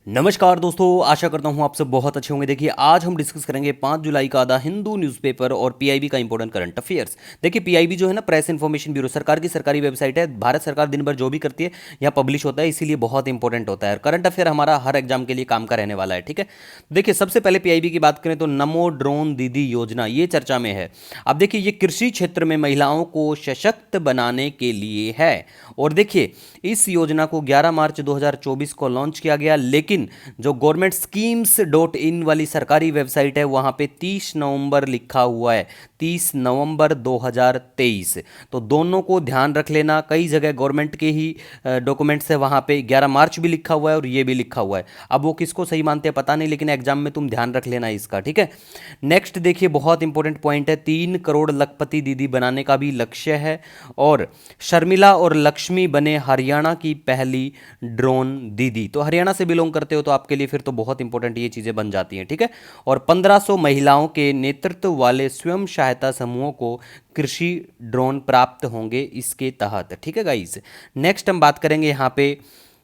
नमस्कार दोस्तों, आशा करता हूँ आप सब बहुत अच्छे होंगे। देखिए, आज हम डिस्कस करेंगे 5 जुलाई का द हिंदू न्यूज़पेपर और पीआईबी का इंपॉर्टेंट करंट अफेयर्स। देखिए, पीआईबी जो है ना, प्रेस इन्फॉर्मेशन ब्यूरो, सरकार की सरकारी वेबसाइट है। भारत सरकार दिन भर जो भी करती है यहाँ पब्लिश होता है, इसीलिए बहुत इंपॉर्टेंट होता है। करंट अफेयर हमारा हर एग्जाम के लिए काम का रहने वाला है, ठीक है। देखिए, सबसे पहले पीआईबी की बात करें तो नमो ड्रोन दीदी योजना ये चर्चा में है। अब देखिए, ये कृषि क्षेत्र में महिलाओं को सशक्त बनाने के लिए है। और देखिए, इस योजना को 11 मार्च 2024 को लॉन्च किया गया, लेकिन जो गवर्नमेंट स्कीम्स डॉट इन वाली सरकारी वेबसाइट है वहाँ पे 30 नवंबर लिखा हुआ है, 30 नवंबर 2023। तो दोनों को ध्यान रख लेना। कई जगह गवर्नमेंट के ही डॉक्यूमेंट्स है, वहाँ पे 11 मार्च भी लिखा हुआ है और ये भी लिखा हुआ है। अब वो किसको सही मानते हैं पता नहीं, लेकिन एग्जाम में तुम ध्यान रख लेना इसका, ठीक है। नेक्स्ट देखिए, बहुत इंपॉर्टेंट पॉइंट है, 3 करोड़ लखपति दीदी बनाने का भी लक्ष्य है। और शर्मिला और लक्ष्मी बने हरियाणा की पहली ड्रोन दीदी। तो हरियाणा से बिलोंग करते हो तो आपके लिए फिर तो बहुत इंपॉर्टेंट ये चीज़ें बन जाती हैं, ठीक है। और 1500 महिलाओं के नेतृत्व वाले स्वयं सहायता समूहों को कृषि ड्रोन प्राप्त होंगे इसके तहत, ठीक है गाइस। नेक्स्ट हम बात करेंगे यहाँ पे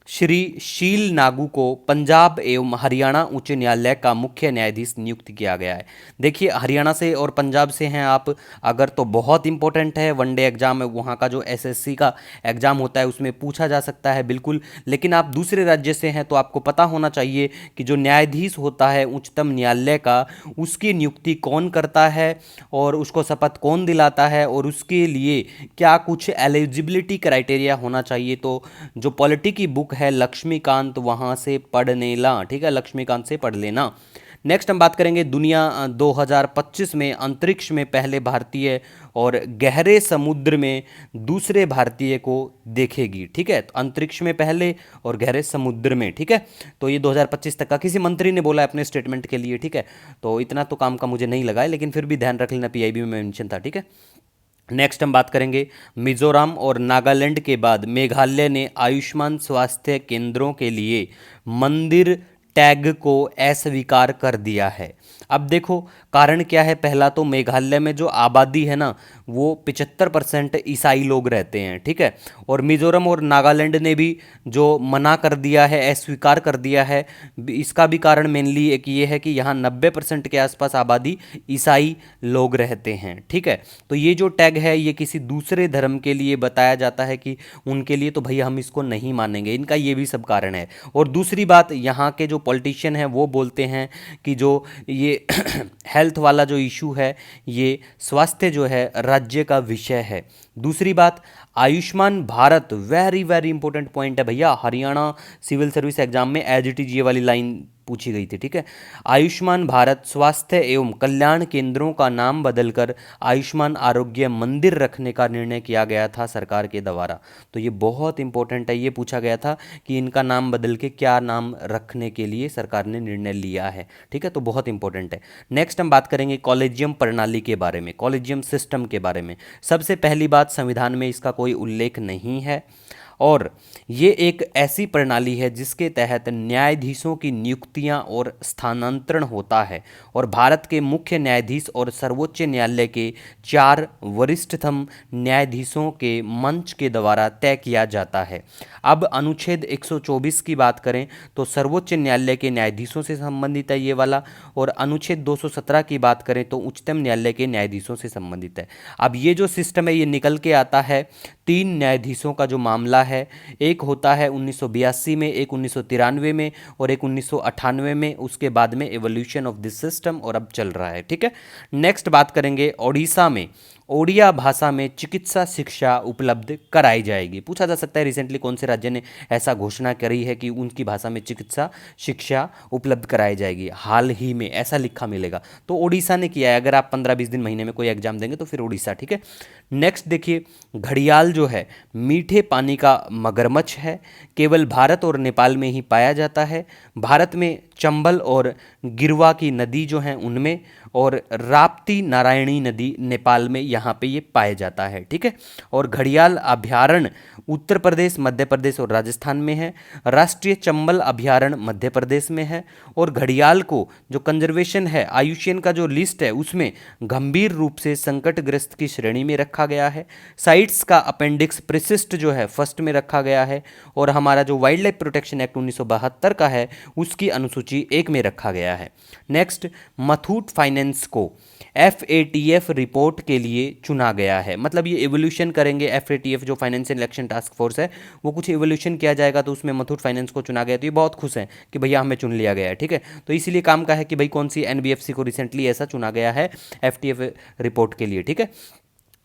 श्री शील नागू को पंजाब एवं हरियाणा उच्च न्यायालय का मुख्य न्यायाधीश नियुक्त किया गया है। देखिए, हरियाणा से और पंजाब से हैं आप अगर, तो बहुत इंपॉर्टेंट है। वनडे एग्जाम है, वहाँ का जो एसएससी का एग्जाम होता है उसमें पूछा जा सकता है बिल्कुल। लेकिन आप दूसरे राज्य से हैं तो आपको पता होना चाहिए कि जो न्यायाधीश होता है उच्चतम न्यायालय का, उसकी नियुक्ति कौन करता है और उसको शपथ कौन दिलाता है और उसके लिए क्या कुछ एलिजिबिलिटी क्राइटेरिया होना चाहिए। तो जो पॉलिटी की बुक है लक्ष्मीकांत, वहाँ से पढ़ लेना, ठीक है, लक्ष्मीकांत से पढ़ लेना। नेक्स्ट हम बात करेंगे दुनिया 2025 में अंतरिक्ष में पहले भारतीय और गहरे समुद्र में दूसरे भारतीय को देखेगी, ठीक है। तो अंतरिक्ष में पहले और गहरे समुद्र में, ठीक है। तो ये 2025 तक का किसी मंत्री ने बोला है अपने स्टेटमेंट के लिए, ठीक है। तो इतना तो काम का मुझे नहीं लगा है, लेकिन फिर भी ध्यान रख लेना, पीआईबी में मेंशन था, ठीक है। नेक्स्ट हम बात करेंगे मिजोरम और नागालैंड के बाद मेघालय ने आयुष्मान स्वास्थ्य केंद्रों के लिए मंदिर टैग को अस्वीकार कर दिया है। अब देखो, कारण क्या है। पहला तो मेघालय में जो आबादी है ना, वो 75% ईसाई लोग रहते हैं, ठीक है। और मिजोरम और नागालैंड ने भी जो मना कर दिया है, अस्वीकार कर दिया है, इसका भी कारण मेनली एक ये है कि यहाँ 90% के आसपास आबादी ईसाई लोग रहते हैं, ठीक है। तो ये जो टैग है ये किसी दूसरे धर्म के लिए बताया जाता है कि उनके लिए, तो भैया हम इसको नहीं मानेंगे, इनका ये भी सब कारण है। और दूसरी बात, यहाँ के जो पॉलिटिशियन हैं वो बोलते हैं कि जो ये हेल्थ वाला जो इशू है, ये स्वास्थ्य जो है राज्य का विषय है। दूसरी बात, Ayushman Bharat, very very important point है भैया। हरियाणा सिविल सर्विस एग्जाम में एज इट इज ये वाली लाइन पूछी गई थी, ठीक है। आयुष्मान भारत स्वास्थ्य एवं कल्याण केंद्रों का नाम बदलकर आयुष्मान आरोग्य मंदिर रखने का निर्णय किया गया था सरकार के द्वारा। तो ये बहुत इंपॉर्टेंट है, ये पूछा गया था कि इनका नाम बदल के क्या नाम रखने के लिए सरकार ने निर्णय लिया है, ठीक है। तो बहुत इंपॉर्टेंट है। नेक्स्ट हम बात करेंगे कॉलेजियम प्रणाली के बारे में, कॉलेजियम सिस्टम के बारे में। सबसे पहली बात, संविधान में इसका कोई उल्लेख नहीं है और ये एक ऐसी प्रणाली है जिसके तहत न्यायाधीशों की नियुक्तियां और स्थानांतरण होता है और भारत के मुख्य न्यायाधीश और सर्वोच्च न्यायालय के 4 वरिष्ठतम न्यायाधीशों के मंच के द्वारा तय किया जाता है। अब अनुच्छेद 124 की बात करें तो सर्वोच्च न्यायालय के न्यायाधीशों से संबंधित है ये वाला, और अनुच्छेद 217 की बात करें तो उच्चतम न्यायालय के न्यायाधीशों से संबंधित है। अब ये जो सिस्टम है ये निकल के आता है 3 न्यायाधीशों का जो मामला है, एक होता है 1982 में, एक 1993 में और एक 1998 में। उसके बाद में एवोल्यूशन ऑफ दिस सिस्टम और अब चल रहा है, ठीक है। नेक्स्ट बात करेंगे ओडिशा में, ओडिया भाषा में चिकित्सा शिक्षा उपलब्ध कराई जाएगी। पूछा जा सकता है रिसेंटली कौन से राज्य ने ऐसा घोषणा करी है कि उनकी भाषा में चिकित्सा शिक्षा उपलब्ध कराई जाएगी। हाल ही में ऐसा लिखा मिलेगा, तो ओडिशा ने किया है। अगर आप 15-20 दिन महीने में कोई एग्जाम देंगे तो फिर ओडिशा, ठीक है। नेक्स्ट देखिए, घड़ियाल जो है मीठे पानी का मगरमच्छ है, केवल भारत और नेपाल में ही पाया जाता है। भारत में चंबल और गिरवा की नदी जो हैं उनमें, और राप्ती नारायणी नदी नेपाल में यहाँ पे ये पाया जाता है। ठीक है। और घड़ियाल अभयारण्य उत्तर प्रदेश, मध्य प्रदेश और राजस्थान में है। राष्ट्रीय चंबल अभयारण्य मध्य प्रदेश में है। और घड़ियाल को जो कंजर्वेशन है, आयुष्यन का जो लिस्ट है उसमें गंभीर रूप से संकटग्रस्त की श्रेणी में रखा गया है। साइट्स का अपेंडिक्स प्रिसिस्ट जो है फर्स्ट में रखा गया है। और हमारा जो वाइल्ड लाइफ प्रोटेक्शन एक्ट 1972 का है उसकी अनुसूची 1 में रखा गया है। नेक्स्ट, मथूट फाइनेंस को FATF रिपोर्ट के लिए चुना गया है। मतलब ये एवोल्यूशन करेंगे, FATF जो फाइनेंशियल एक्शन टास्क फोर्स है वो कुछ एवोल्यूशन किया जाएगा, तो उसमें मथूट फाइनेंस को चुना गया। तो ये बहुत खुश हैं कि भैया हमें चुन लिया गया है। ठीक है। तो इसीलिए काम का है कि भाई कौन सी NBFC को रिसेंटली ऐसा चुना गया है FATF रिपोर्ट के लिए। ठीक है।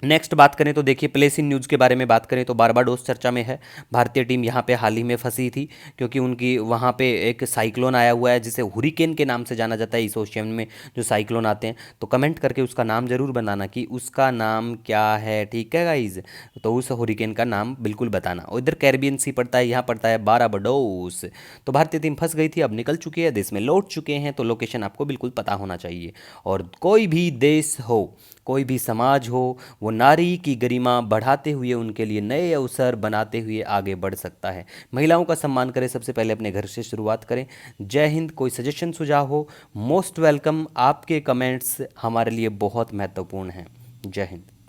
नेक्स्ट बात करें तो देखिए, प्लेस इन न्यूज़ के बारे में बात करें तो बारबाडोस चर्चा में है। भारतीय टीम यहाँ पे हाल ही में फंसी थी क्योंकि उनकी वहाँ पे एक साइक्लोन आया हुआ है जिसे हुरिकेन के नाम से जाना जाता है। इस ओशियन में जो साइक्लोन आते हैं, तो कमेंट करके उसका नाम जरूर बताना कि उसका नाम क्या है। ठीक है गाइज, तो उस हुरिकेन का नाम बिल्कुल बताना। और इधर कैरिबियन सी पड़ता है, यहाँ पड़ता है बारबाडोस। तो भारतीय टीम फंस गई थी, अब निकल चुकी है, देश में लौट चुके हैं। तो लोकेशन आपको बिल्कुल पता होना चाहिए। और कोई भी देश हो, कोई भी समाज हो, वो नारी की गरिमा बढ़ाते हुए उनके लिए नए अवसर बनाते हुए आगे बढ़ सकता है। महिलाओं का सम्मान करें, सबसे पहले अपने घर से शुरुआत करें। जय हिंद। कोई सजेशन सुझाव हो, मोस्ट वेलकम। आपके कमेंट्स हमारे लिए बहुत महत्वपूर्ण हैं। जय हिंद।